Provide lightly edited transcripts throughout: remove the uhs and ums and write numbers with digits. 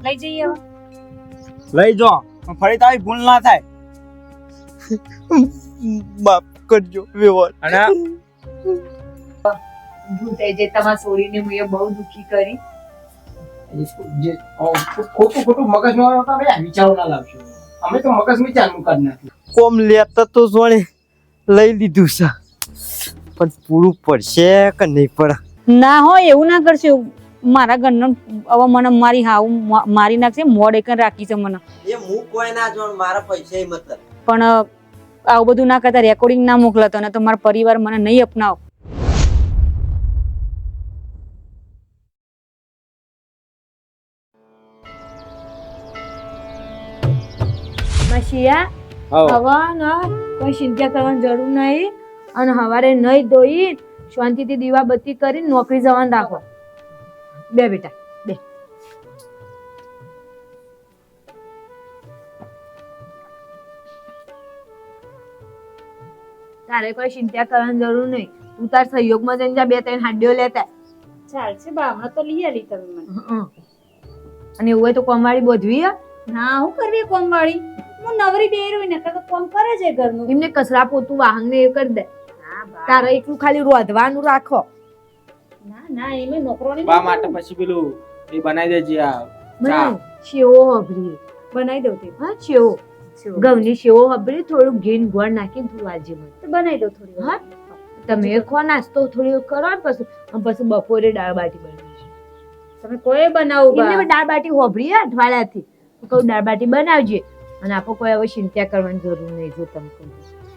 લઈ જઈએ હવે. લઈ જો પણ ફરી તારી ભૂલ ના થાય. માફ કરજો વેવર. અને ભૂલ થઈ જાય તમારા છોડીને હું એ બહુ દુખી કરી. જે ખોટું મગજમાં હતા બે વિચારો ના લાવશો. અમે તો મગજમાં ચાલુ કરી નાખ્યું. કોમ લેતા તો જોણે લઈ લીધું છે પણ પૂરું પડશે કે નહીં પડે. ના હોય એવું ના કરશે. મારા ઘરનો હવે મને મારી હાવ મારી નાખશે. મોડ એક રાખી છે મને. એ હું કોઈ ના જોણ મારા પૈસા મતલબ. પણ આવું બધું ના કરતા રેકોર્ડિંગ ના મોકલતો ને તો મારા પરિવાર મને નહીં અપનાવો. મશિયા હવે ના કોઈ ચિંતા કરવાની જરૂર નહીં. અને સવારે નહીં ધોઈ શાંતિથી દીવા બત્તી કરી નોકરી જવાનું રાખો. બે બેટા બે. તારે કોઈ ચિંતા કરવાની જરૂર નહીં. તું તાર સહયોગમાં જઈને જા 2-3 હાંડીઓ લેતા. ચાલશે બા હમણાં તો લઈ આલી તમે મને. અને એવું હોય તો કોમવાળી બોધવી હે. ના હું કરવી કોમ વાળી. હું નવરી બેરું ને તો કોમ કરે છે ઘરનું. એમને કચરા પોતું વાહન ને એ કરી દે. તારે એકલું ખાલી રોધવાનું રાખો. ના ના એમે નોકરોની બા માટે પછી પેલું એ બનાવી દેજે આ ચા. શેવો હબરી બનાવી દઉં તે. હા શેવો ઘઉંની શેવો હબરી થોડું ઘી ને ગોળ નાખીને થોડું આજે મને તો બનાવી દઉં થોડી વાર. હા તમે ખો નાસ્તો થોડી કરો ને પછી બપોરે દાળ બાટી બનાવજો. તમે કોઈ બનાવું બા. એમને દાળ બાટી હોભરી હે અઠવાડિયાથી. હું કહું દાળ બાટી બનાવજે. અને આપણે કોઈ હવે ચિંતા કરવાની જરૂર નહીં. જો તમે કહું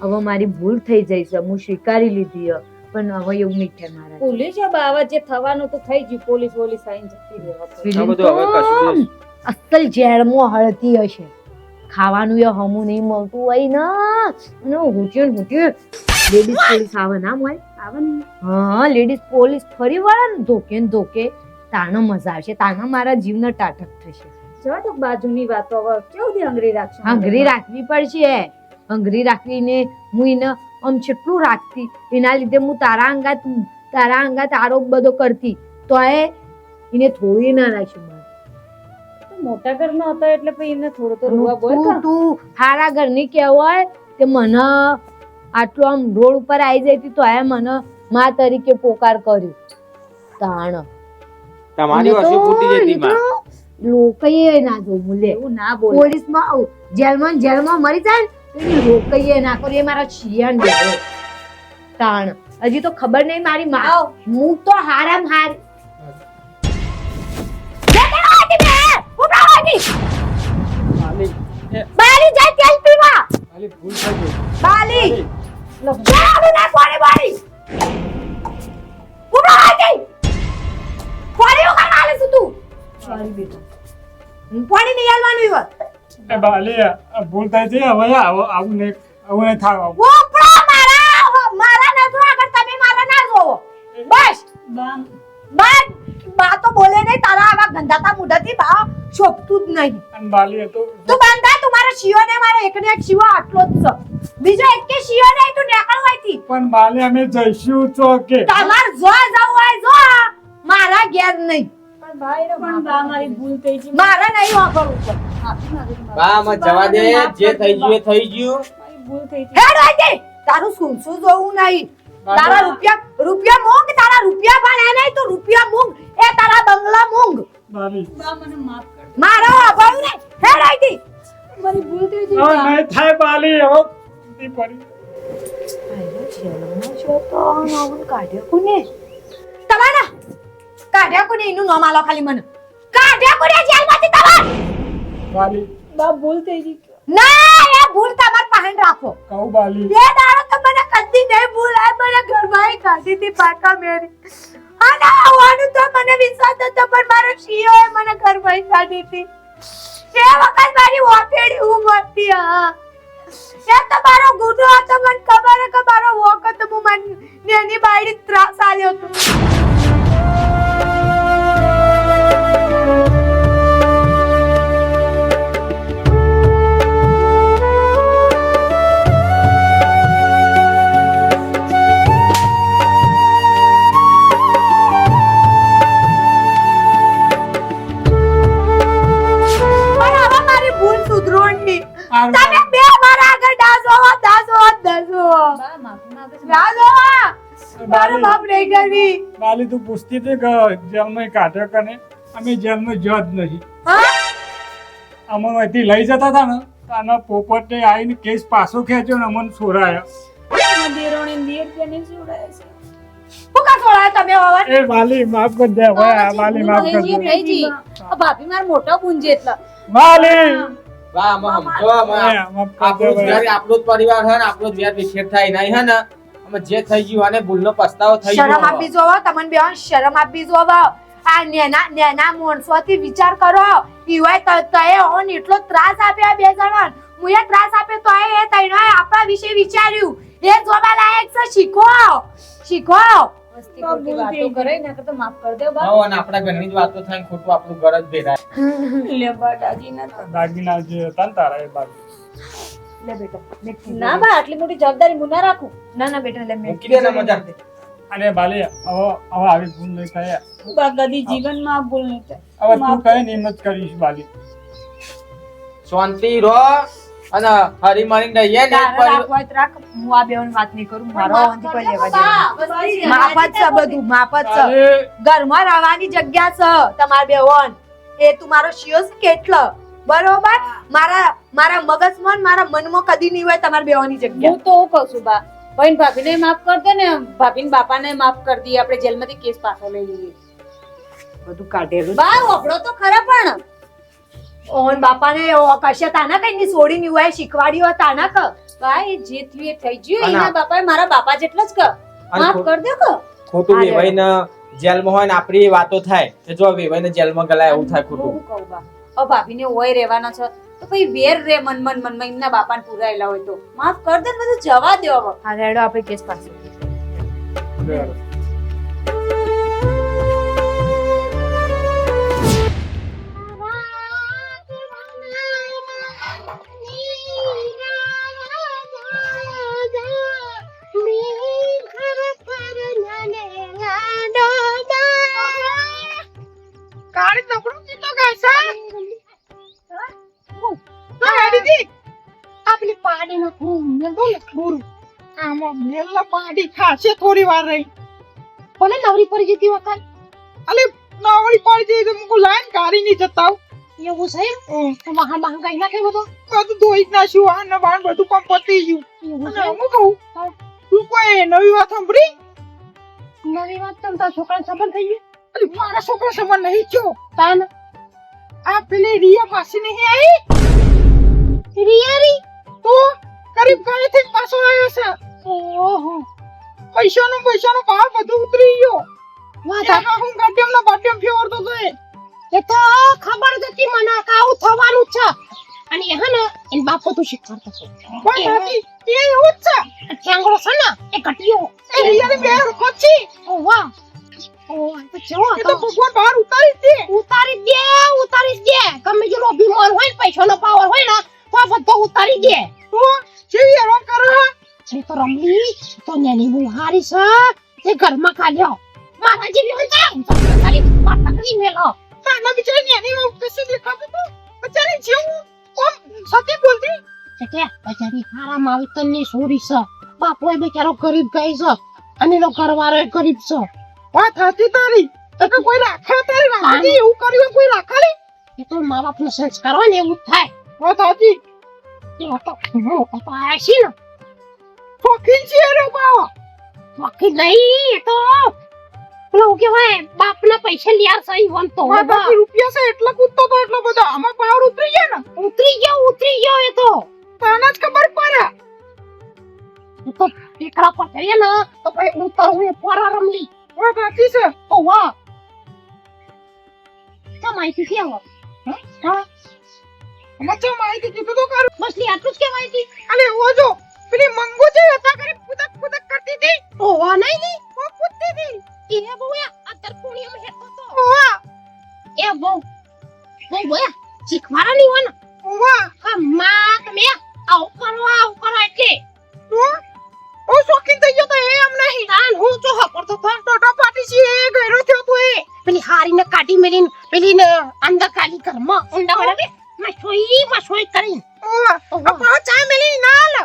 હવે મારી ભૂલ થઈ જાય છે. હું સ્વીકારી લીધી હે પણ હવે એવું નહીં થાય મારા. પોલીસ છે બાવા જે થવાનું તો થઈ ગયું. પોલીસ આઈને જતી રહેવા. આ બધું હવે કશું અસલ ઝેરમાં હળતી હશે. ખાવાનું એ હમું નહીં મળતું હોય ને. અને હુંચ્યું લેડીઝ પોલીસ આવે ના હોય. આવે ને હા લેડીઝ પોલીસ ફરી વળે ને ધોકે ને ધોકે તાનો મજા આવશે. તાનો મારા જીવનો ટાટક થશે. જો તો બાજુની વાતો હવે કેવું દી અંગરી રાખશું. હંગરી રાખવી પડશે. હંગરી રાખવીને હું એને આમ કેટલું રાખતી. એના લીધે હું તારા અંગાત આરોપ બધો કરતી તો એને થોડી ના રાખ્યું. મોટા ઘરનો હતો એટલે પછી એને થોડો તો રોવા બોલ. તું હારા ઘરની કહેવાય કે મને આટલું આમ રોડ ઉપર આવી જતી તો મને માં તરીકે પોકાર કર્યું. તાણ તમારી વસ્તુ ફૂટી જતી માં. લોકોએ ના જોવું લે. એવું ના બોલ. પોલીસમાં જેલમાં મરી જાય ને તો લોકોએ ના કરે. મારા શિયાન દેવો તાણ હજી તો ખબર નહીં મારી માં. હું તો હારામ હાર બાલી જાય તેલ પીવા. ખાલી ભૂલ થઈ ગઈ. બાલી ચાલુ ના કોની બાલી ઉભો રહી ગઈ. કોની ઉગા માલે છું તું. સોરી બેટા. પાણી નહીં આલવાનું હોત. એ બાલી આ ભૂલ થઈ છે. હવે આવું નહીં થાય. ઉપરા મારા ના જો આગળ તમે મારા ના જોવો. બસ બા બા તો બોલે નહીં. તારા આવા ગંધાતા મુઢાથી બા શોભતું જ નહીં. અને બાલી તો તું બંધા. તું મારા શિયો ને મારા એકને એક શિયો આટલો જ છે. બીજો એકે શિયો નહીં. તું નેકળવાયથી પણ બાલી અમે જઈશું તો કે તમાર જો જવું હોય જો. મારા ઘેર નહીં. પણ બા મારી ભૂલ થઈ ગઈ. મારા નહીં વાપરવું પડે. બા મત જવા દે. જે થઈ ગયું એ થઈ ગયું. મારી ભૂલ થઈ ગઈ. હેડ વાજે. તારું સુનસું જોવું નહીં. તારા રૂપિયા મૂંગ. તારા રૂપિયા પણ એ નહીં. તું રૂપિયા મૂંગ. એ તારા બંગલા મૂંગ. બાલી બા મને માફ કર. મારો વાપરવું નહીં. હેડ વાજે. મારી ભૂલ થઈ ગઈ. હવે નહીં થાય બાલી. હવે નહીં પડી. કાઢ્યા કોને એનું નામ આલો ખાલી મને. કાઢ્યા કોને જેલમાંથી તમાર. બાલી બા ભૂલ થઈ ગઈ. ના એ ભૂલ તમાર પાસે રાખો. કહું બાલી એ દાડો તો મને કદી નહીં ભૂલાય. મને ઘરમાંથી કાઢી હતી પાકા મેરી. અને આવવાનું તો મને વિશ્વાસ હતો પણ મારો શિયો મને ઘરમાંથી કાઢી હતી. એ વખત મારી ઓપેડી હું મરતી. હા એ તો મારો ગુનો હતો. મને ખબર કે મારો વોક હતો. હું મને એની બાયડી ત્રાસ આલ્યો હતો. નહીં કરવી. વાલી તું પૂછતી હતી કે જેલમાં કાઢ્યો કને અમે જેલમાં જ નહીં હા? અમે અહીંથી લઈ જતા હતા ને તો આના પોપટે આવીને કેસ પાછો ખેંચ્યો ને અમને છોડાયો. હું કાં છોડાયો તમે હવન? એ વાલી માફ કરી દે હવે આ વાલી માફ કરી દે ભાભી માર મોટો ગુંજે એટલે વાલી બા અમે સમજો અમે માફ કરી આપણું દે જ ઘર આપણું જ પરિવાર હે ને આપણું જ વ્યાર વિખેર થાય નહીં હે ને અમે જે થઈ ગયું આને ભૂલનો પસ્તાવો થઈ ગયો શરમ આપી જોવો તમને બેન, શરમ આપી જોવો. આ નેના માણસોથી વિચાર કરો. ઈવાય તએ ઓન એટલો ત્રાસ આપ્યો આ બે જણાને. મુએ ત્રાસ આપ્યો તો એ તઈનોએ આપણા વિશે વિચાર્યું. એ જોવા લાયક છે. શીખો. મસ્તી ખોટી વાતો કરે ને તો માફ કરી દે બા. હા અને આપણા ઘરની જ વાતો થાય ને ખોટું આપણું ઘર જ ભેરાય. લે બા દાગીના દાગીના જે હતા ને તારા એ બાજુ લે બેટા, ના બા આટલી મોટી જવાબદારી હું ના રાખું. ના બેટા લે મેં મૂકી દે ને મજા. અને બાલી હવે આવી ભૂલ નહીં થાય બા કદી જીવનમાં આ ભૂલ નહીં થાય. હવે તું કઈ નિયમત કરીશ બાલી શાંતિ રહો અને હરી મરીને રહીએ ને એક પરિવાર. રાખવા જ રાખ. હું આ બેન વાત નહીં કરું. મારો અંત કોઈ લેવા દેવા માફત છે બધું, માફત છે. અરે, ઘરમાં રહેવાની જગ્યા છે તમાર બેવન. એ તું મારો શિયો છે કેટલો બરોબર. મારા મગજમાં ને મારા મનમાં કદી નહીં હોય તમાર બેવાની જગ્યા. હું તો હું કહું છું બા ભાઈ ભાભીને માફ કર દે ને ભાભી બાપાને માફ કરી દઈએ આપણે જેલમાંથી કેસ પાછો લઈ લઈએ. બધું કાઢેલું બા વપડો તો ખરા પણ ઓન બાપાને કશે તાના કઈ ની છોડી ની હોય શીખવાડ્યું હોય તાના ક. બા એ જે થયું એ થઈ ગયું. અને એના બાપાએ મારા બાપા જેટલો જ કર અને માફ કર દે કે ખોટું વેવાઈને જેલમાં હોય ને આપણી વાતો થાય કે જો વેવાઈને જેલમાં ગલાય એવું થાય ખોટું. હું કહું બા હવે ભાભીને ઓય રહેવાના છે તો પછી વેર રે મનમાં એમના બાપાને પુરાયેલા હોય તો માફ કર દે ને બધું જવા દો હવે. હા રેડો આપણે કેસ પાસે. બરાબર. થોડી વાર રહી ભલે નવરી પડી જતી વખત અલે નવરી પડી જઈ તો મુકો લાઈન કાઢી નહીં જતા એવું છે તો મહા મહંગાઈ ના કે બધું ધોઈ જ નાખ્યું આ ને બાણ બધું કામ પતી ગયું અને હું કહું તું કોઈ નવી વાત સાંભળી? નવી વાત તો તારા છોકરા સંબંધ થઈ ગયો. અરે મારા છોકરા સંબંધ નહીં થયો તાન આ પેલી રિયા પાસે નહીં આવી રિયારી તો ગરીબ ગાયથી પાછો આવ્યો છે. ઓહો પૈસાનો ભાવ બધું ઉતરી ગયો. વાહ હું ગાડીમાં બાટીમાં ફેરવતો તો એ તો ખબર જ હતી મને કે આવું થવાનું છે અને હે ને એન બાપો તો શીખવાડતો હતો. એ એવું જ છે ઠેંગડો છે ને એ કટિયો એ રિયાની બે રખોચી. ઓ વાહ ઓ તો જેવો તો ભગવાન બહાર ઉતારી દે ગમે જે લોભી મોર હોય ને પૈસાનો પાવર હોય ને તો બધો ઉતારી દે. તો જેવી એવા કરે એ તો રમલી તો નેની બહુ હારી છે તે ઘરમાં ખાલ્યો મારા જેવી હોય તો તારી માતા કરી મેલો તાના બિચારી નેની બહુ કશે દેખાતું તો બિચારી જેવું ઓમ સતી બોલતી કે બિચારી હારામ આવી તન્ની સોરી છે બાપો એ બેચારો ગરીબ ગઈ છે અને નો ઘરવાળો ગરીબ છે. વાત હતી તારી તો કોઈ રાખે તારી રાખે એવું કર્યું કોઈ રાખે એ તો મા બાપનો સંસ્કાર હોય ને એવું થાય. વાત હતી એ તો હું તો આશી ને ફોકીન છે રે બાવા ફોકીન નહીં તો પેલો કેવાય બાપના પૈસા લ્યા સહી વંતો બાબા રૂપિયા છે એટલે કૂદતો તો એટલો બધો આમાં પાવર ઉતરી ગયા ને ઉતરી ગયો એ તો તાને જ ખબર પડે તો ટીકડા પર ચડીએ ને તો ભાઈ ઉતરવું એ પોરા રમલી ઓ બાકી છે ઓ વાહ તો માહિતી છે આવો હા મચ્છો માહિતી કીધું તો કરું બસ લી આટલું જ કે માહિતી અલે ઓ જો પેલી મંગો છે હતા કરે પુદક કરતી હતી ઓ વાહ નહીં ઓ કૂદતી હતી એ બોયા અત્તર પુણિયમ હેતો તો ઓ વાહ એ બોયા ચીખવારા ની હોય ને ઓ વાહ હા માં તમે આવ કરો એટલે તો ઓ શોકીન થઈ ગયો તો એમ નહીં તાન હું જો હપરતો તો ટોટો પાટી છે એ ગયરો થયો તો એ પેલી હારીને કાઢી મેલીને પેલીને અંદર કાઢી ઘરમાં ઊંડા વળે મસોઈ કરી ઓ આ ચા મેલી ના લ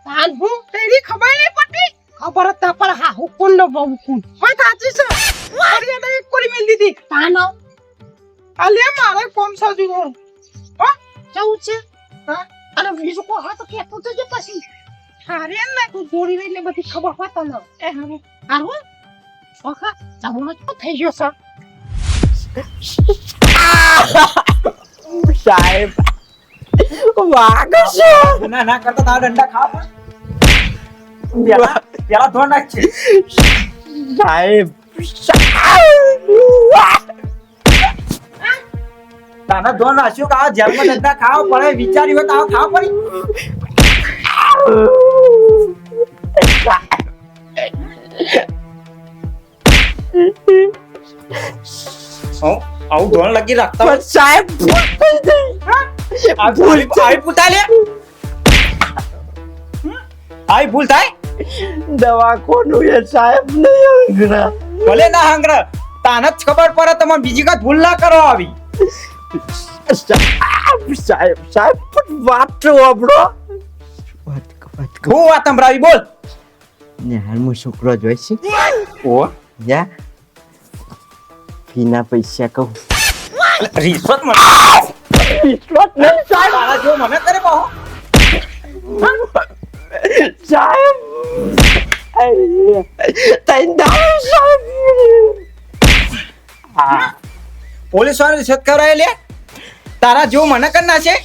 તાન હું તેરી ખબર નહીં પડતી ખબર હતા પર હા હું કોણ નો બહુ કોણ હતી તાનો અલે મારે કોમ સાજુ હો જવું છે હા અને બીજું કોઈ હોય તો કેતો તો જે પછી હારે ને તું જોડી એટલે બધી ખબર હોય તને એ હારું હારું ઓખા જમણો તો થઈ ગયો સર સાહેબ વાગો છો ના ના કરતા તારા દંડા ખા પણ પેલા ધોન નાખ છે સાહેબ તાના ધોન નાખ્યું કે આ જેલમાં દંડા ખાવ પડે વિચારી હોય તો આવો ખાવ પડી આવું ધોન લગી રાખતા પણ સાહેબ ભૂલ થઈ ગઈ આવી પૂતા લે આવી ભૂલ થાય દવાખાનું એ સાહેબ નહીં અંગરા ભલે ના હંગરા તાને જ ખબર પડે તમે બીજી કાંઈ ભૂલ ના કરો આવી સાહેબ સાહેબ પણ વાત તો આપણો વાત હું વાત સંભળાવી બોલ ને હાલમાં છોકરો જોઈ છે ઓ યા ફીના પૈસા કહું રિશ્વત મને વિશ્વાસ નહીં સાહેબ તારા જો મને કરે પાહો સાહેબ તઈ દાવ સાહેબ હા પોલીસ વાળા રિશ્વત કરાય લે તારા જો મને કરના છે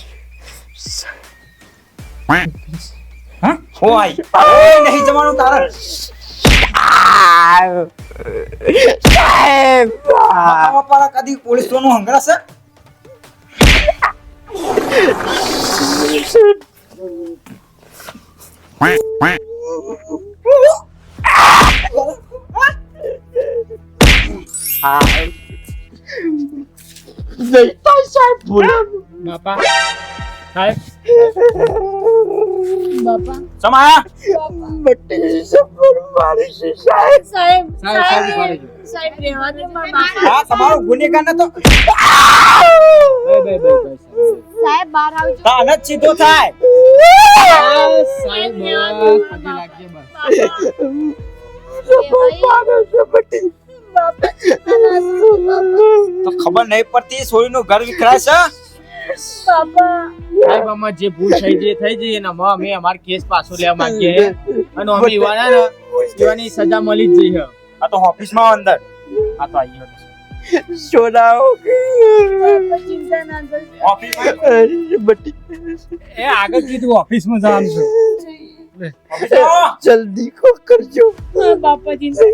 હા ઓ આઈ ઓય નહીં જવાનું તારા સાહેબ બાપા કદી પોલીસ નું હંગરા છે નહીં થાય સાહેબ ભૂલ બાપા સાહેબ બાપા સમાયા બટી સફર મારી છે સાહેબ સાહેબ સાહેબ સાહેબ રહેવા દે મારા બાપા હા તમારો ગુનેગાર ન તો સાહેબ બહાર આવજો તાને જ સીધો થાય સાહેબ બસ પગે લાગજે બસ તો ખબર નહીં પડતી સોરીનું ઘર વિખરાય છે સાહેબ આમાં જે ભૂલ થઈ જઈ એના માં અમે અમાર કેસ પાછો લેવા માંગીએ છે. અને અમે ઈવાની સજા મળી જ જઈ છે. આ તો ઓફિસમાં અંદર આ તો આવી ગયો સોનાઓ ચિંતા ના કર બટી એ આગળ કીધું ઓફિસમાં જવાનું છે ઓફિસમાં જલ્દી કો કરજો બાપા ચિંતા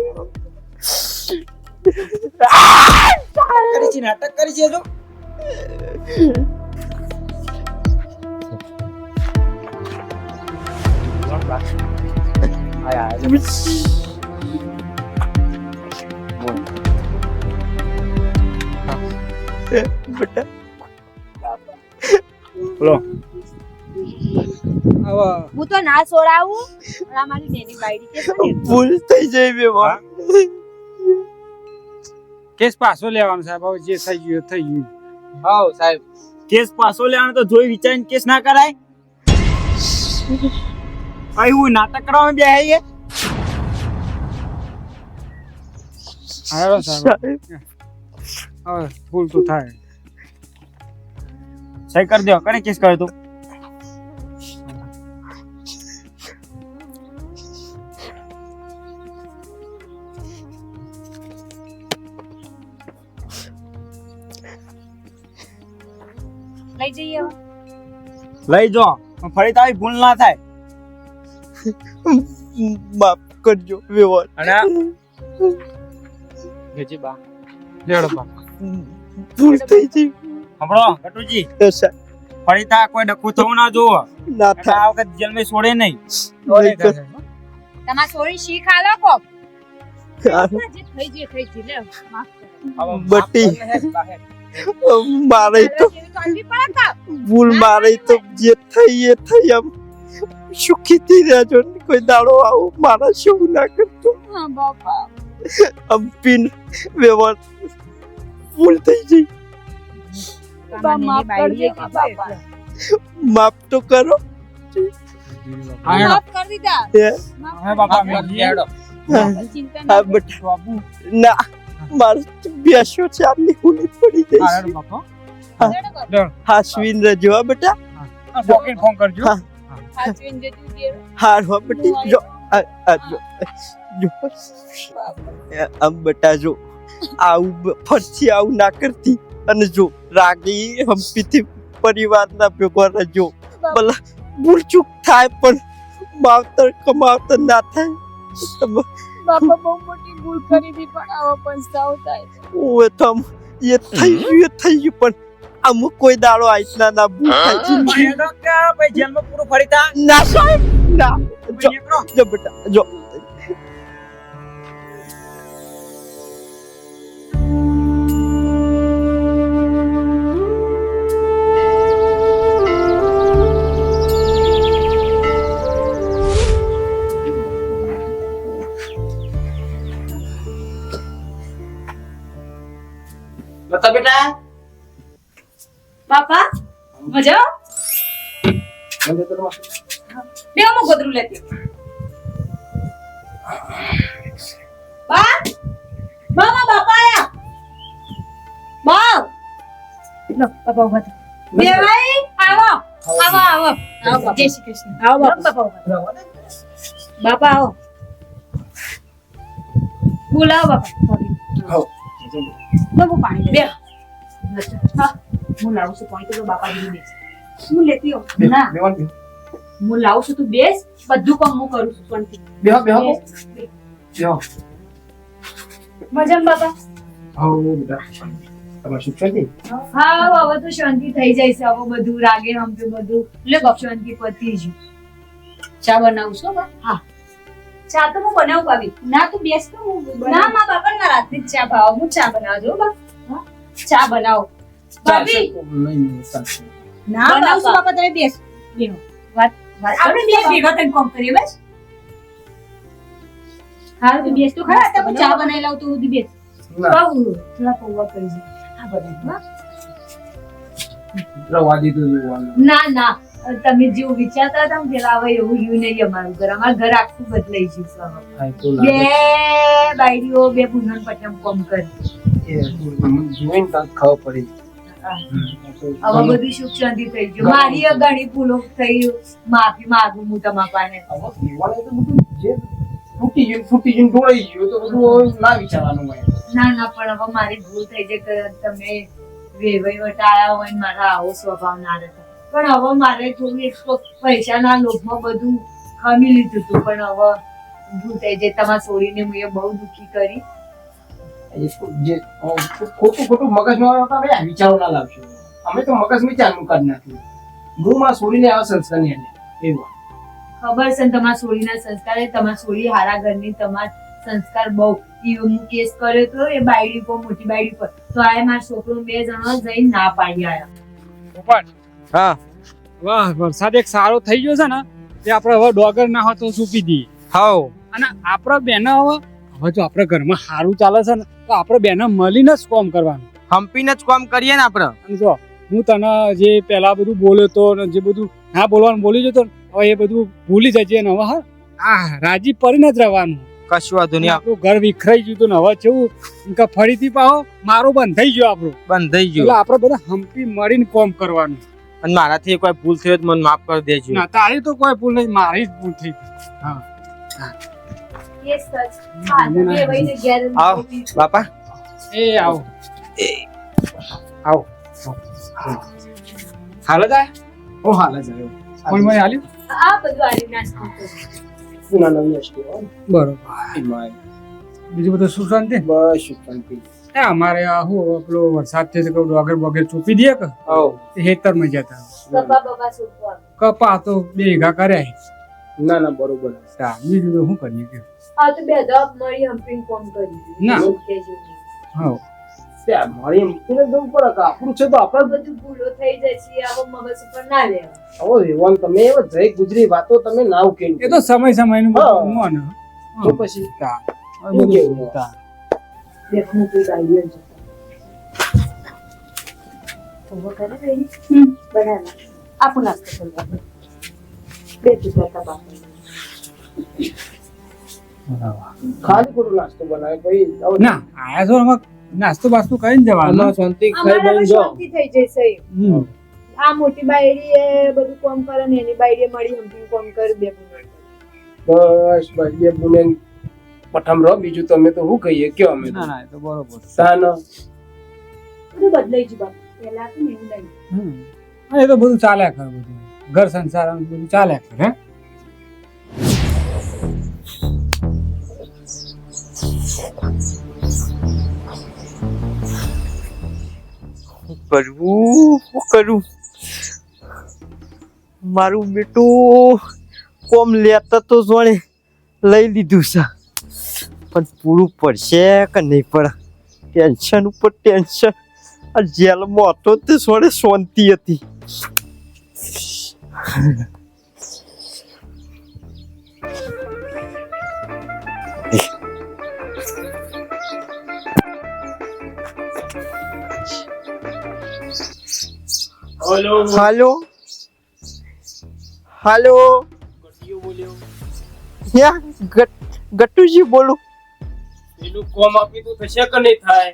કરી છે નાટક કરી છે જો બેટા બોલો હું તો ના છોડાવું પણ આ મારી નેની બાયડી કે છે ને ભૂલ થઈ જાય બેમાં કેસ પાછો લેવાનો સાહેબ હવે જે થઈ ગયું એ થઈ ગયું હાઉ સાહેબ કેસ પાછો લેવાનો તો જોઈ વિચારીને કેસ ના કરાય ભાઈ હું નાટક કરવામાં બેહાઈએ હાલો સાહેબ હવે ભૂલ તો થાય સહી કરી દો કને કેસ કર્યો તું લઈ જઈએ હવે. લઈ જો પણ ફરી તો આવી ભૂલ ના થાય માફ કરજો વેવાન અને ગજી બા લેડો બા ભૂલ થઈ ગઈ હમણો કટુજી સાહેબ ફરી તા કોઈ ડખું થવું ના જોવો ના એટલે આ વખત જેલમાં છોડે નહીં તમારે છોડી શીખ આલો કોક થાય જે થઈ ગઈ લે માફ કરો. બટી મારે તો જેવી તો આટલી પડે કા? ભૂલ મારે તો જે થઈ એ થઈ એમ સુખીથી રહેજો ને કોઈ દાડો આવું મારા શું ના કરતો હા બાપા આમ પીન વેવાન ભૂલ થઈ ગઈ તમારી નેની બાયડીએ કરજો, કીધું એટલે. માફ તો કરો માફ કરી દીધા હે હવે બાપા હા, મેં હેડો. ચિંતા હા ના બટા ના મારે બેસો ચાલની હુની પડી ગઈ હા છે. બાપા હાસવીન રહેજો હો બેટા. ફોન ફોન કરજો હા. હાર હો બેટી જો જો આમ બેટા જો આવું ફરથી આવું ના કરતી અને જો રાગી હંપીથી પરિવારના ભેગો રહેજો. ભલા ભૂલ ચૂક થાય પણ માવતર કમાવતર ના થાય. બાપા બહુ મોટી ભૂલ કરી હતી પણ આવો પસ્તાવો થાય છે. ઓએ તો આમ એ થઈ ગયું પણ અમુક કોઈ દાડો આઈતના ના ભૂલ થાય જિંદગી. ભાઈ જેલમાં પૂરું ફરી તા ના સાહેબ ના જો બેટા જો બતા બેટા બાપા મજા મને તો બે હું ગોદરું લેતી બા મામા બાપા આયા બા લો બાપા ઉભા થા બે ભાઈ આવો આવો આવો આવો જય શ્રી કૃષ્ણ આવો બાપા ઉભા બાપા આવો બોલાવો બાપા બાબુ પાણી બે હા હું લાવું છું પાણી તો બાપા દીદી બેસ હું લેતી આવું ના બેવાનું હું લાવું છું તું બેસ બધું કામ હું કરું છું શાંતિ બેહો બેહો બેહો મજામાં બાપા આવો બેટા તમારે સુખ શાંતિ હા હવે તો શાંતિ થઈ જાય છે હવે બધું રાગે હમકે બધું એટલે બપ શાંતિ પતી જ ચા બનાવશો બા હા ચા તો હું બનાવું ભાભી ના તું બેસ તો હું ના મા બાપા ના રાતની જ ચા ભાવ હું ચા બનાવજો બા હા ચા બનાવો ભાભી ના બનાવશું બાપા તમે બેસ બેહો વાત આપણે બે ભેગા થઈને કામ કરીએ બસ હા તું બેસ તો ખરા તો ચા બનાવી લાવ તો ઉધી બેસ પાઉં થોડા પૌવા કરી દે હા બનાવ રવા દીધું જોવાનું ના ના તમે જેવું વિચારતા હતા ને પેલા હવે એવું રહ્યું નહીં અમારું ઘર અમારું ઘર આખું બદલાઈ ગયું છે હવે. હા તો બે બાયડીઓ બે પૂનમ પટમ કોમ કરી જોઈને તરત ખબર પડી હવે બધું સુખ શાંતિ થઈ ગયું મારી ઘણી ભૂલો થઈ માફી માંગુ હું તમારા પાસે હવે પીવાને તો બધું જે ફૂટી ગયું ઢોળાઈ ગયું તો બધું હવે ના વિચારવાનું હોય ના ના પણ હવે મારી ભૂલ થઈ છે કે તમે વહીવટ આયા હોય ને મારા આવો સ્વભાવ ના રહેતો પણ હવે મારે થોડું એક તો પૈસાના લોભમાં બધું ખમી લીધું હતું પણ હવે ભૂલ થઈ જાય તમારા છોડીને મેં બહુ દુઃખી કરી જે ખોટું મગજમાં હતા બે વિચારો ના લાવશો અમે તો મગજમાં ચાલુ કરી નાખ્યું હું માં છોડીને આવા સંસ્કાર નહીં એવું ખબર છે ને તમારા છોડીના સંસ્કાર એ તમારા છોડી હારા ઘરની તમારા સંસ્કાર બહુ હું કેસ કર્યો તો એ બાયડી પર મોટી બાયડી પર તો આ મારા છોકરો બે જણા જઈને ના પાડી આવ્યા પોપટ હા વાહ વરસાદ એક સારો થઈ ગયો છે ને તે આપણે હવે ડોગર ના હોય તો સૂકી દઈએ હાઉ અને આપણા બેનો હવે જો આપણે ઘરમાં સારું ચાલે છે ને તો આપણે બેનો મળીને જ કામ કરવાનું હંપીને જ કામ કરીએ ને આપણે અને જો હું તને જે પહેલા બધું બોલ્યો તો ને જે બધું ના બોલવાનું બોલી જતો ને હવે એ બધું ભૂલી જાય ને હવે હા રાજી પડીને જ રહેવાનું કશું વાંધો નહીં આપણું ઘર વિખરાઈ ગયું હતું ને હવે કેવું કે ફરીથી પાહો મારો બંધ થઈ ગયો આપણું બંધ થઈ એટલે ગયું આપણે બધા હંપી મળીને કામ કરવાનું અને મારાથી કોઈ ભૂલ થઈ હોય તો મને માફ કરી દેજો ના તારી તો કોઈ ભૂલ નહીં મારી જ ભૂલ થઈ હા એ સચ હા બે વઈને ઘેર આવ બાપા એ આવો આવો હાલ જ આયા હું હાલ જ આવ્યો કોઈ મને આલ્યું આ બધું આલી નાસ્તો પુના નવી વસ્તુ બરોબર બીજું બધું શું શાંતિ બસ સુખ શાંતિ એ અમારે આ હું પેલો વરસાદ છે તો ડોગર બોગર ચોપી દે કે આવ હેતર માં જતા કપા બપા સુકવા કપા તો 2 વીઘા કર્યા ના ના બરોબર બીજું તો શું કરીએ કે આ તો બે દબ મળી હમ્પિંગ કોમ કરી ના. હા ત્યાં મારી એમ જવું પડે કે આપણું છે તો આપણે બધું ભૂલો થઈ જાય છે આવો મગજ ઉપર ના લેવા હવે રેવાનું તમે એવા જય ગુજરી વાતો તમે ના ઉકેલી એ તો સમય નું હા. બધું મોન તો પછી તા. શું કેવું? તા. દેખનું કોઈ આઈડિયા છે તો वो करे रही बनाना आपको नाश्ता करवा दो 2 टुकड़ा का बात ખાલી ખોટો નાસ્તો બનાવે ભાઈ આવો ના આયા છો આમાં નાસ્તો બાસ્તો કરીને જવાનું આમાં શાંતિ ખાઈ અમારે બની જો શાંતિ થઈ જશે હમ. આ મોટી બાયડી એ બધું કામ કરે ને એની બાયડી મળી હમણાં કામ કરી દે બસ ભાઈ બે બુને પઠમ રહો બીજું તમે તો શું કહીએ કયો અમે ના ના એ તો બરોબર તાન બધું બદલાઈ ગયું બાપા પહેલા તો એવું નહીં હમ. હા, એ તો બધું ચાલ્યા કરે બધું ઘર સંસાર આમ બધું ચાલ્યા કરે હે? શું કરું મારું બેટું કોમ લેતા તો જોણે લઈ લીધું છે પણ પૂરું પડશે કે નહીં પડે ટેન્શન ઉપર ટેન્શન આ જેલમાં હતો તે જોડે શાંતિ હતી હાલો હાલો ગટુજી બોલું પેલું કોમ આપી તો થશે કે નહીં થાય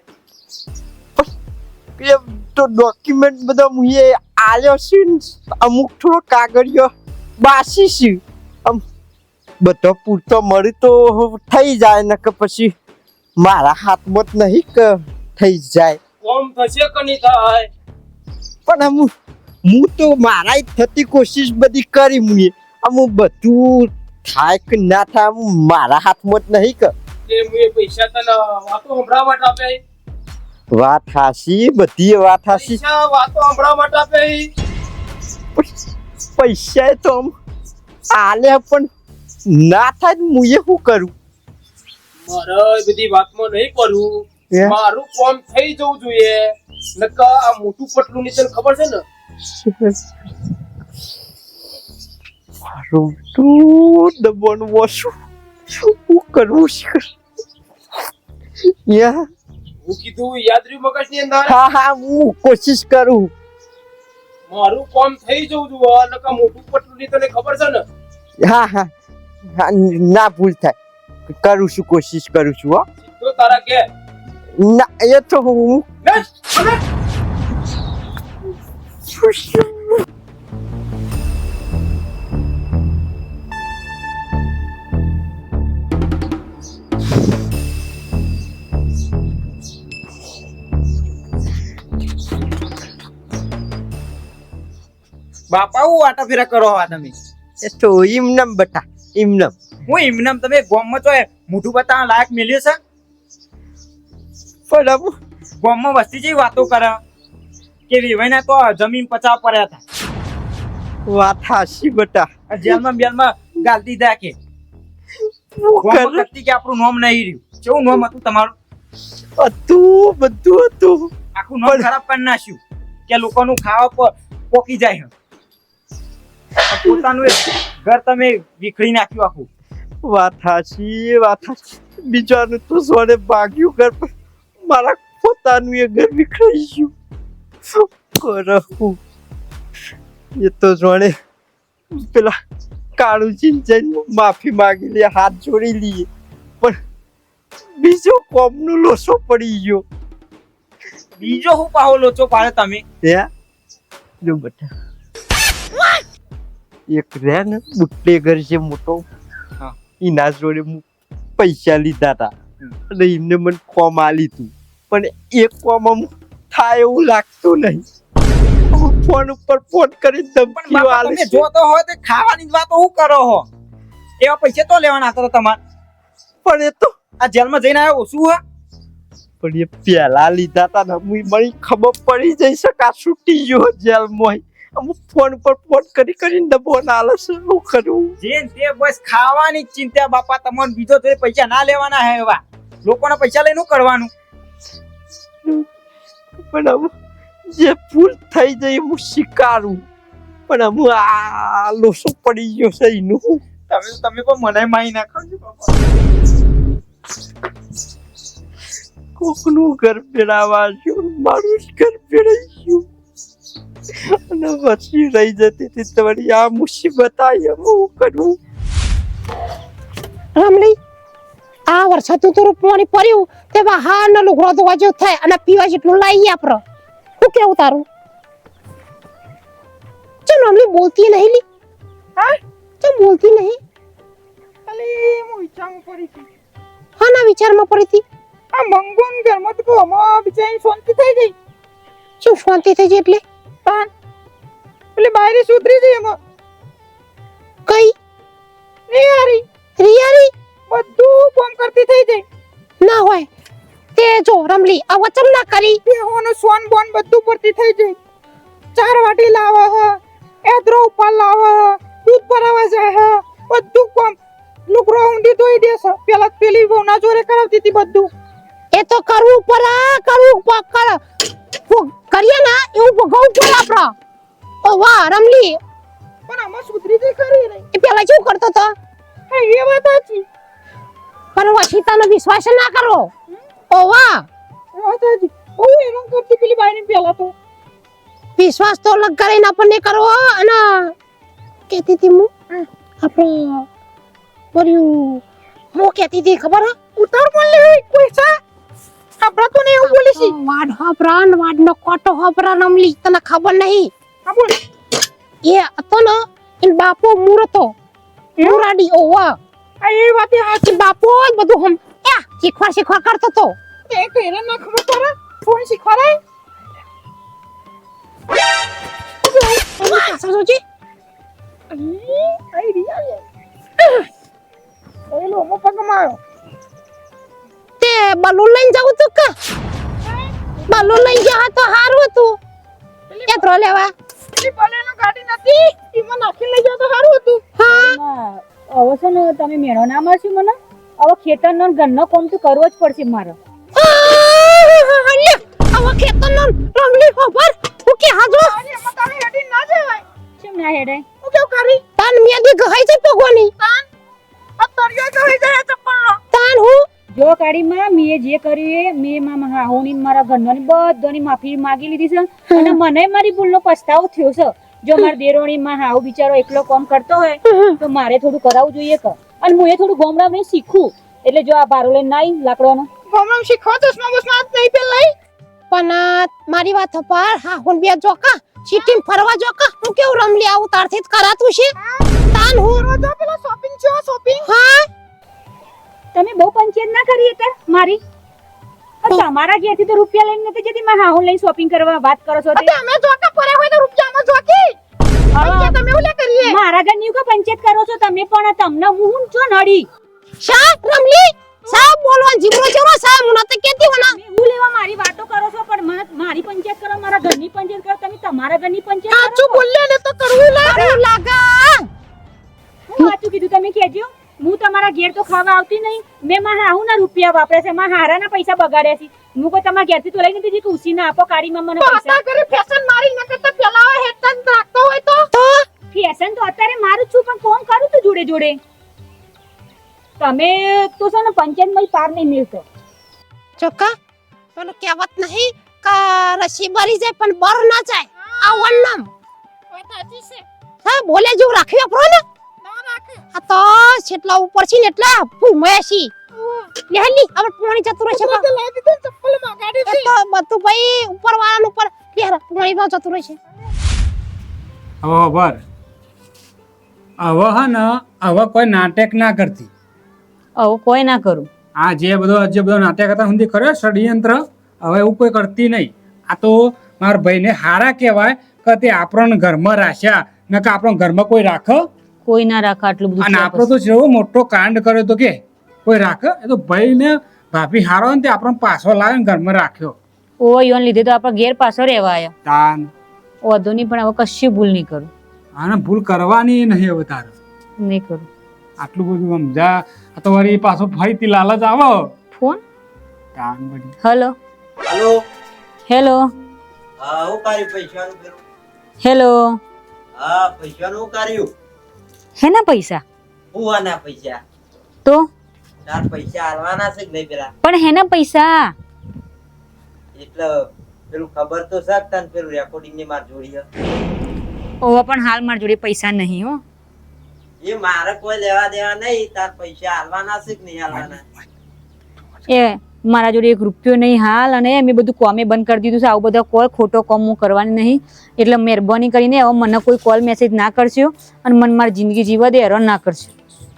એ તો ડોક્યુમેન્ટ બધા મુએ આલ્યો છે ને અમુક થોડો કાગળિયો બાસી છે આમ બધો પૂરતો મળી તો થઈ જાય ને કે પછી મારા હાથમાં જ નહીં કે થઈ જાય કોમ થશે કે નહીં થાય પણ હું તો મારા થતી કોશિશ બધી કરી મુએ આમ બધું થાય કે ના થાય મારા હાથમાં જ નહીં કે તે મુએ પૈસા તને વાતો સંભળાવટ આપે વાત હાસી બધી વાત હાસી પૈસા વાતો સંભળાવટ આપે પૈસા તો આમ આલે પણ ના થાય તો મુએ શું કરું મારે એ બધી વાતમાં નહીં પડવું હે? મારું કોમ થઈ જવું જોઈએ નકર આ મોટું પટલું ની તને ખબર છે ને મારું તું દબાણ વાસું શું કરવું છે યા હું કીધું યાદ રહ્યું મગજ ની અંદર હા હા હું કોશિશ કરું મારું કોમ થઈ જવું જોઈએ નકર મોટું પટલું ની તને ખબર છે ને હા હા હા, ના ભૂલ થાય કરું છું કોશિશ કરું છું હો તો તારા કે ના એ તો હું બાપા હું આટા ફેરા કરો આ તમે એ તો એમનેમ બટા એમનેમ હું એમનામ તમે ગામમાં તો મોઢું બતાવવા લાયક મેલ્યો છે પણ આમ ગામમાં વસ્તી જેવી વાતો કરે કે વિવાયના તો જમીન પચાવ પડ્યા હતા વાત હાસી બટા આ જેલમાં ગાલ દીધા કે ગામમાં કત્તી કે આપણું નામ નહીં રહ્યું કેવું નામ હતું તમારું હતું બધું હતું આખું નામ ખરાબ કરી નાખ્યું કે લોકોનું ખાવા પોકી જાય પોતાનું એક ઘર તમે વિખરી નાખ્યું આખું વાત હાસી બીજાનું તો સોને ભાગ્યું ઘર પર મારા પોતાનું એ ઘર વિખરાઈ ગયું કરવું એ તો જોડે પેલા કાળું જઈને માફી માંગી લે હાથ જોડી લઈએ પણ બીજો કોમનો લોસો પડી ગયો બીજો હું પાહો લોચો પાડે તમે હે જો બેટા એક રે ને બુટ્ટેગર છે મોટો હા. એના જોડે હું પૈસા લીધા હતા અને એમને મને કોમ આલી તું પણ એક કોમ આમ થાય એવું લાગતું નહીં ફોન ઉપર ફોન કરી પણ ધમકીઓ બાપા આલે તમે છે. જોતો હોય તો ખાવાની જ વાતો હું કરો હો એવા પૈસા તો લેવાના હતા તમારે પણ એ તો આ જેલમાં જઈને આવ્યો ઓછું હા પણ એ પહેલા લીધા હતા ને મને ખબર પડી જઈ શકે આ છૂટી ગયો જેલમાં અમુક ફોન પર ફોન કરીને દબોન આલે છે શું કરું જેન તે બસ ખાવાની જ ચિંતા બાપા તમને બીજો તો પૈસા ના લેવાના હે એવા લોકોના પૈસા લઈને શું કરવાનું પણ આમ જે ભૂલ થઈ જાય હું સ્વીકારું પણ આમ આ લોસો પડી ગયો છે એનું તમે પણ મને મારી નાખો છો બાપા કોકનું ઘર ભેળાવા ગયું મારું જ ઘર ભેળાઈ ગયું અને પછી રહી જતી હતી તમારી આ મુસીબત આવી હું કરવું રામલી આ વરસાદનું તો પાણી પડ્યું તે બહાર લુગડો ધોવા જેવું થાય અને પીવા જેટલું લાવીએ આપણે શું કેવું તારું ચમ રમલી બોલતી નહીં લી હા ચમ બોલતી નહીં અલી હું વિચારમાં પડી હતી હા ના વિચારમાં પડી હતી આ મંગોન ઘરમાં તો અમાર બિચારી શાંતિ થઈ ગઈ શું શાંતિ થઈ ગઈ એટલે તાન પેલી બાયરી સુધરી ગઈ એમાં કઈ રિયારી રિયારી બધું કામ કરતી થઈ ગઈ ના હોય તે જો રમલી આ વચમ ના કરી બેહોનો સોન બોન બધું પરથી થઈ ગઈ 4 વાટી લાવે હ એદરો ઉપર લાવે હ દૂધ ભરાવા જાય હ બધું કામ લુગરો ઊંધી ધોઈ દેશે પેલા પેલી વહુના જોડે કરાવતી હતી બધું એ તો કરવું પડે કરીએ ને એવું ભોગવવું પડે આપડે ઓ વાહ રમલી પણ આમાં સુધરી જઈ ખરી રહી એ પેલા શું કરતો તો હા એ વાત સાચી પણ વસીતાનો વિશ્વાસ ના કરો ઓ વાહ વાત સાચી ઓ એનું કરતી પેલી બાયરી પેલા તો વિશ્વાસ તો લગ કરીને આપણને કરવો અને કહેતી હતી હું આપણો બોલ્યું હું કહેતી હતી ખબર હે ઉતાર બોલી પૈસા આપડા તો ને એવું બોલી છે વાડ હબરાન વાડનો કોટો હબરા રમલી તને ખબર નહીં હા બોલ એ હતો ને એન બાપો મૂરતો મૂરાડી ઓ વાહ આ એ વાત કે બાપો જ બધું હમ શીખવા કરતો તો એ કઈરા ના ખબર પડે ફોન શીખવાડાય સાસુજી આઈ રિયા એ લો મો પગમાયો તે બલૂન લઈને જાવ તું કે બલૂન લઈને જા તો હારું હતું એ ત્રો લેવા એ બલેનો ગાડી નથી ઈમાં નાખી લઈ જાવ તો સારું હતું હા હવે છે ને તમે મેળો ના મારશો મને હવે ખેતરનો ને ઘરનો કામ તો કરવો જ પડશે મારે આવા ખેતરનો રમલી ખબર હું કે હાજો અરે એમાં તારે હેડી ના જવાય કેમ ના હેડે હું કેવું કરી તાન મેદી ગહાઈ છે પગોની તાન આ તરિયા તો હઈ જાય ચપ્પલનો તાન હું જો કાળીમાં મેં જે કર્યું એ મેં મારા હાહુની મારા ઘરનાની બધાની માફી માંગી લીધી છે અને મને મારી ભૂલનો પસ્તાવો થયો છે જો મારા દેરોણી માં હાહુ બિચારો એકલો કામ કરતો હોય તો મારે થોડું કરાવવું જોઈએ કે અને હું એ થોડું ગામડામાં શીખું એટલે જો આ બારો લઈને નાઈ લાકડાનો ગોમમ શીખવા તો સ્નાત નહીં પેલાઈ પણ મારી વાત પર હા હું બે જોકા સિટી ફરવા જોકા હું કેવું રમલી આવું તારથી જ કરાતું છે તાન હું તો પેલા શોપિંગ છે શોપિંગ હા તમે બહુ પંચાયત ના કરી અત્યારે મારી પણ તમારા ઘેરથી તો રૂપિયા લઈને નથી જતી મારા હાહુ લઈને શોપિંગ કરવા વાત કરો છો તે અમે જોકા ફરે હોય તો રૂપિયામાં જોકી પંચાયત અમે ઓલે કરીએ મારા ઘરની કો પંચાયત કરો છો તમે પણ તમને હું છો નડી શા રમલી સા બોલવા જીવરો જેવો સા મને તો કેતી હોના હું લેવા મારી વાતો કરો છો પણ મારી પંચાયત કરો મારા ઘરની પંચાયત કરો તમે તમારા ઘરની પંચાયત કરો સાચું બોલ્યા ને તો કરવું લાગા હું સાચું કીધું તમે કહેજો હું તમારા ઘેર તો ખાવા આવતી નહીં મેં મારા હાહુના રૂપિયા વાપરે છે મારા હારાના પૈસા બગાડ્યા છે હું કોઈ તમારા ઘેરથી તો લઈ નથી કે ઉસી ના આપો કાળીમાં મને પૈસા કરી ફેશન મારી ન કરતા પેલા હેતન રાખતો હોય તો ફેશન તો અત્યારે મારું જ છું પણ કોમ કરું તો જોડે જોડે તમે તો છે ને પંચાયતમાં પાર નહીં મિલતો ચોકા પેલું કહેવત નહીં કા રસી બરી જાય પણ બર ના જાય આ વન્નમ વાત સાચી છે હા બોલે જેવું રાખ્યું આપણો ને ના રાખે આ તો છેટલા ઉપર છે ને એટલા ભૂઈ મયાસી લેહલી હવે પાણી જતું રહેશે તો લઈ દીધું ચપ્પલ માં ગાડી એ તો બધું ભાઈ ઉપર વાળાનું ઉપર લેહરા પાણી માં જતું રહેશે હવે બર હવે હા ને હવે કોઈ નાટક ના કરતી આવું કોઈ ના કરું આ જે બધો નાટક હતા સુધી કર્યો ષડયંત્ર હવે એવું કોઈ કરતી નહીં આ તો મારા ભાઈને હારા કહેવાય કે તે આપણને ઘરમાં રાખ્યા ને કે આપણો ઘરમાં કોઈ રાખે કોઈ ના રાખે આટલું બધું અને આપણો તો જેવો મોટો કાંડ કર્યો તો કે કોઈ રાખે એ તો ભાઈને ભાભી હારો ને તે આપણો પાછો લાવે ને ઘરમાં રાખ્યો ઓ યોન લીધે તો આપણે ઘેર પાછો રહેવા આવ્યા તાન વાંધો નહીં પણ હવે કશી ભૂલ નહીં કરું આને ભૂલ કરવાની નહીં હવે તારે નહીં કરું આટલું બધું સમજા આ તો વળી પાછો ફરીથી લાલચ આવો ફોન તાન બધી હેલો હાલો હેલો હા હું કાર્યું પૈસાનું પેલું હેલો હા પૈસાનું કાર્યું હેના પૈસા હુવાના પૈસા તો તાર પૈસા આલવાના છે કે નહીં પેલા પણ હેના પૈસા એટલે પેલું ખબર તો છે તને પેલું રેકોર્ડિંગ ની માર જોડી ઓવા પણ હાલ મારી જોડે પૈસા નહીં હો એ મારે કોઈ લેવા દેવા નહીં તાર પૈસા આલવાના છે કે નહીં આલવાના એ મારા જોડે 1 રૂપિયો નહીં હાલ, અને મેં બધું કોમે બંધ કરી દીધું છે. આવું બધા કોલ ખોટો કોમ હું કરવાની નહીં. એટલે મહેરબાની કરીને હવે મને કોઈ કોલ મેસેજ ના કરશો અને મને મારી જિંદગી જીવવા દે, હેરાન ના કરશો.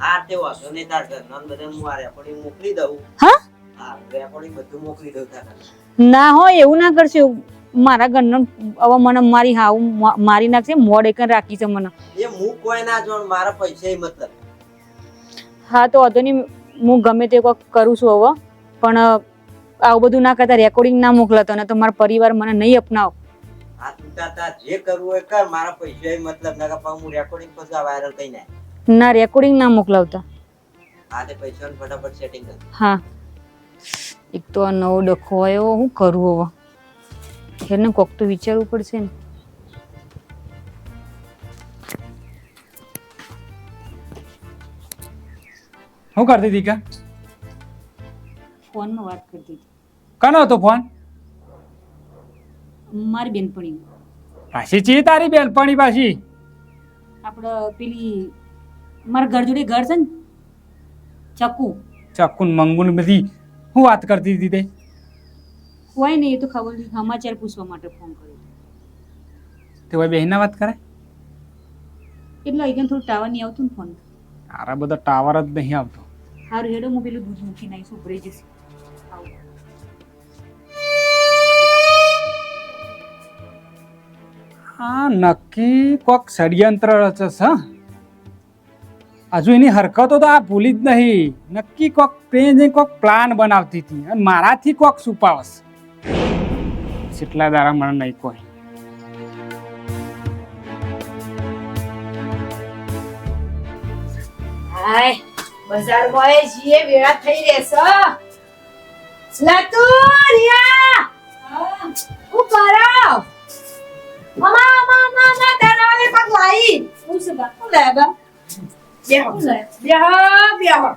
હા તે વાસો ને તાર ઘરના બધા હું આ રેકોર્ડિંગ મોકલી દઉં. હા હા રેકોર્ડિંગ બધું મોકલી દઉં તાર. ના હોય એવું ના કરશો. મારા ઘરનો હવે મને મારી હાવ મારી નાખશે, મોડ એકન રાખી છે મને. એ હું કોઈ ના જોણ, મારા પૈસા મતલબ. હા તો વાંધો નહીં, હું ગમે તે કોક કરું છું હવે, પણ આવું બધું ના કરતા, રેકોર્ડિંગ ના મોકલતો ને તો મારા પરિવાર મને નહીં અપનાવો. હા તું તાર જે કરવું હોય કર, મારા પૈસા મતલબ ના કપા. હું રેકોર્ડિંગ પછી વાયરલ કઈ ના. ના રેકોર્ડિંગ ના મોકલાવતા. હા તે પૈસા ફટાફટ સેટિંગ કર. હા એક તો આ નવો ડખો આવ્યો, શું કરવું હવે? એને કોક તો વિચારવું પડશે ને. શું કરતી હતી કા? ફોનમાં વાત કરતી હતી. કનો હતો ફોન? મારી બેનપણી. પાછી ચી તારી બેનપણી પાછી? આપણે પેલી મારા ઘર જોડે ઘર છે ને, ચક્કુ. ચક્કુન મંગુન બધી શું વાત કરતી હતી તે? કોઈ નહીં, એ તો ખબર સમાચાર પૂછવા માટે ફોન કર્યો. તે ભાઈ બહેના વાત કરે એટલે અહીંયા થોડું ટાવર નહીં આવતું ને ફોન. તારા બધા ટાવર જ નહીં આવતો. સારું હેડો, હું પેલું દૂધ મૂકી નાખીશું, ભરાઈ જશે. હા નક્કી કોક ષડયંત્ર રચે છે. હજુ એની હરકતો તો આ ભૂલી જ નહીં. નક્કી કોક તે કોક પ્લાન બનાવતી હતી અને મારાથી કોક છુપાવસ. કેટલા દાડા મને નહીં કોઈ. હાય બજારમાં એ જીએ વેળા થઈ રહેશે. લાતુ રિયા હું કરો? મમા મમા ના દરવાજે પગ લાઈ. હું શું બા? હું લાય બા? બેહો બેહો બેહો.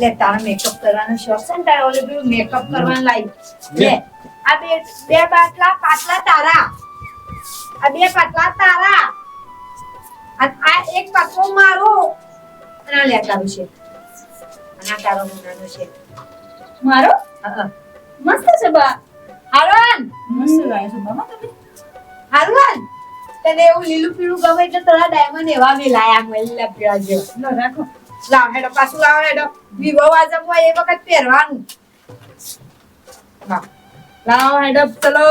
લે તારા મેકઅપ કરવાનો શોખ છે ને, તારા ઓલે પેલું મેકઅપ કરવાનું લાઈ. લે આ બે પાટલા તારા, આ 2 પાટલા તારા, આ એક પાટલો મારો, અને આ લેતારું છે, અને આ તારો ગુનાનો છે. મારો હા મસ્ત છે બા. હારવાન મસ્ત લાગે છે બાબા તમે. હારવાન તને એવું લીલું પીળું ગમે એટલે થોડા ડાયમંડ એવા મેલાયા મેલા પીળા જેવા. લો રાખો. લાવ હેડો, પાછું લાવ હેડો. વિવો વાજમમાં એ વખત પહેરવાનું. લાવ હેડો, ચલો.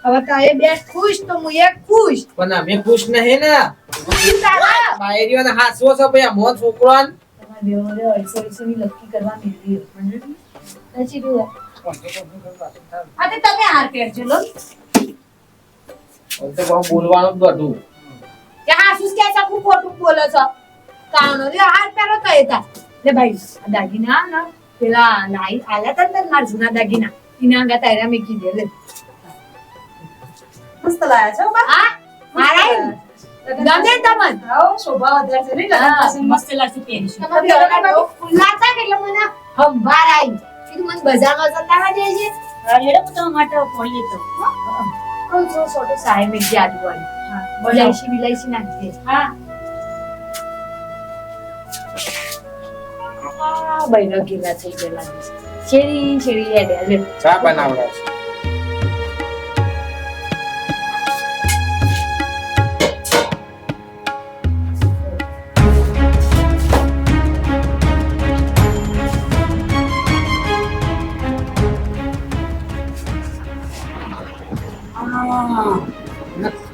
હવે તારે બે ખુશ તો હું એક ખુશ. પણ અમે ખુશ નહીં ને. તારા બાયરીઓને હાસવો છો ભાઈ, આ મોં છોકરોને. તમારા બેવને 250 ની લકી કરવા મેળવી. પછી તું આ તે તમે હાર પહેરજો લો. તો બહુ બોલવાનું જ બધું. કે હા શું કે છે, હું ખોટું બોલો છો? કાનો રે હાર પહેરો તો એતા. લે ભાઈ આ દાગીના ના પેલા લાઈ આલ્યા તા ને મારા જૂના દાગીના, ઈના આગા તાયરા મેકી દે. લે મસ્ત લાગે છે બા. હા મારા ગમે તમન. આવો શોભા વધારે છે ને, લગન પાસે મસ્ત લાગશે પહેરીશું. તમારે બેવના ખુલ્લા હતા એટલે મને હંભાર આવી. કીધું મને બજારમાં જતાવા દે છે. હેડો હું તમારા માટે પોણી લેતો. કોઈ જો છોટો સાહેબ એક જાદુ વાળી. હા બલાઈસી બિલાઈસી નાખી દે. હા આ બૈરા ગેલા થઈ ગયેલા છે. છેડી છેડી હેડે લે. ચા બનાવડા છે.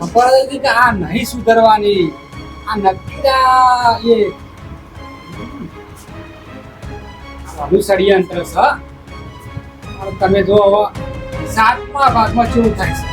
ખબર હતી કે આ નહીં સુધરવાની. આ નક્કી એ બધું ષડયંત્ર છે. તમે જો 7મા ભાગમાં કેવું થાય છે.